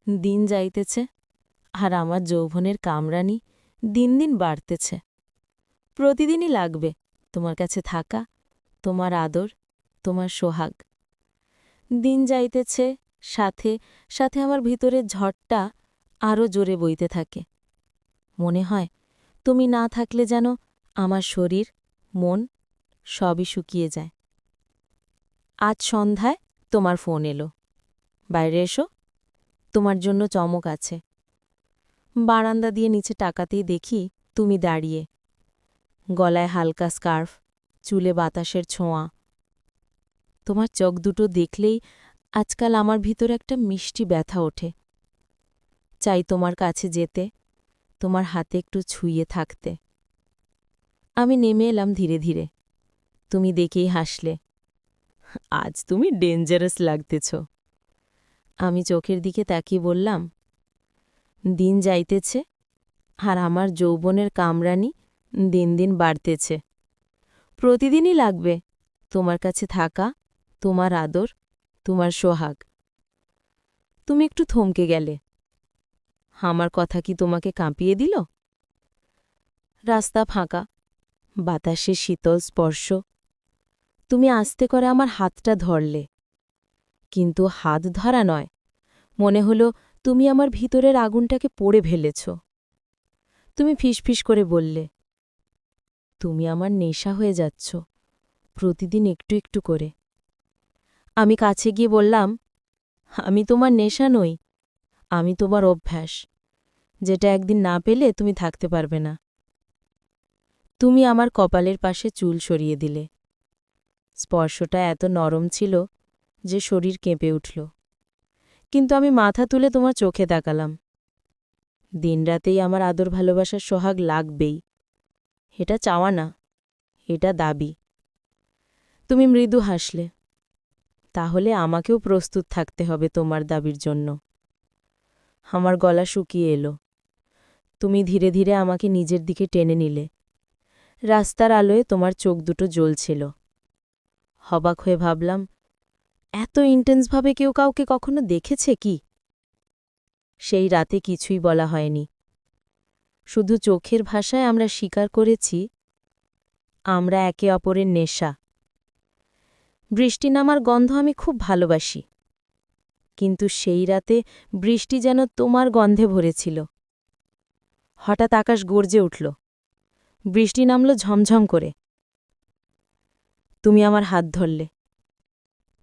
দিন যাইতেছে, আর আমার যৌবনের কামরানি দিন দিন বাড়তেছে। প্রতিদিনই লাগবে তোমার কাছে থাকা, তোমার আদর, তোমার সোহাগ। দিন যাইতেছে, সাথে সাথে আমার ভিতরের ঝড়টা আরও জোরে বইতে থাকে। মনে হয় তুমি না থাকলে যেন আমার শরীর, মন সবই শুকিয়ে যায়। আজ সন্ধ্যায় তোমার ফোন এলো, বাইরে এসো, তোমার জন্য চমক আছে। বারান্দা দিয়ে নিচে তাকাতেই দেখি তুমি দাঁড়িয়ে, গলায় হালকা স্কার্ফ, চুলে বাতাসের ছোঁয়া। তোমার চোখ দুটো দেখলেই আজকাল আমার ভিতর একটা মিষ্টি ব্যথা ওঠে। চাই তোমার কাছে যেতে, তোমার হাতে একটু ছুঁয়ে থাকতে। আমি নেমে এলাম ধীরে ধীরে। তুমি দেখেই হাসলে। আজ তুমি ডেঞ্জারাস লাগতেছ। আমি চোখের দিকে তাকিয়ে বললাম, দিন যাইতেছে, আর আমার যৌবনের কামরানি দিন দিন বাড়তেছে। প্রতিদিনই লাগবে তোমার কাছে থাকা, তোমার আদর, তোমার সোহাগ। তুমি একটু থমকে গেলে। আমার কথা কি তোমাকে কাঁপিয়ে দিল? রাস্তা ফাঁকা, বাতাসে শীতল স্পর্শ। তুমি আস্তে করে আমার হাতটা ধরলে, কিন্তু হাত ধরা নয়, মনে হলো তুমি আমার ভিতরের আগুনটাকে পোড়ে ফেলেছ। তুমি ফিসফিস করে বললে, তুমি আমার নেশা হয়ে যাচ্ছ, প্রতিদিন একটু একটু করে। আমি কাছে গিয়ে বললাম, আমি তোমার নেশা নই, আমি তোমার অভ্যাস, যেটা একদিন না পেলে তুমি থাকতে পারবে না। তুমি আমার কপালের পাশে চুল সরিয়ে দিলে। স্পর্শটা এত নরম ছিল যে শরীর কেঁপে উঠল। কিন্তু আমি মাথা তুলে তোমার চোখে তাকালাম। দিনরাতেই আমার আদর ভালোবাসার সোহাগ লাগবেই, এটা চাওয়া না, এটা দাবি। তুমি মৃদু হাসলে। তাহলে আমাকেও প্রস্তুত থাকতে হবে তোমার দাবির জন্য। আমার গলা শুকিয়ে এলো। তুমি ধীরে ধীরে আমাকে নিজের দিকে টেনে নিলে। রাস্তার আলোয় তোমার চোখ দুটো জ্বলছিল। হবাক হয়ে ভাবলাম, এত ইন্টেন্সভাবে কেউ কাউকে কখনো দেখেছে কি? সেই রাতে কিছুই বলা হয়নি, শুধু চোখের ভাষায় আমরা স্বীকার করেছি আমরা একে অপরের নেশা। বৃষ্টি নামার গন্ধ আমি খুব ভালোবাসি, কিন্তু সেই রাতে বৃষ্টি যেন তোমার গন্ধে ভরেছিল। হঠাৎ আকাশ গর্জে উঠল, বৃষ্টি নামল ঝমঝম করে। তুমি আমার হাত ধরলে।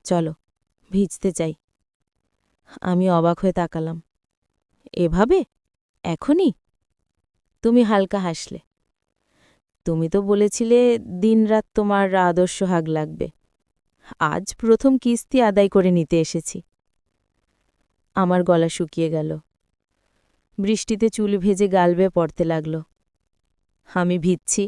চলো, ভিজতে চাই। আমি অবাক হয়ে তাকালাম। এভাবে? এখনই? তুমি হালকা হাসলে। তুমি তো বলেছিলে দিনরাত তোমার আদর্শ হাগ লাগবে। আজ প্রথম কিস্তি আদায় করে নিতে এসেছি। আমার গলা শুকিয়ে গেল। বৃষ্টিতে চুল ভেজে গাল বেয়ে পড়তে লাগল। আমি ভিজছি,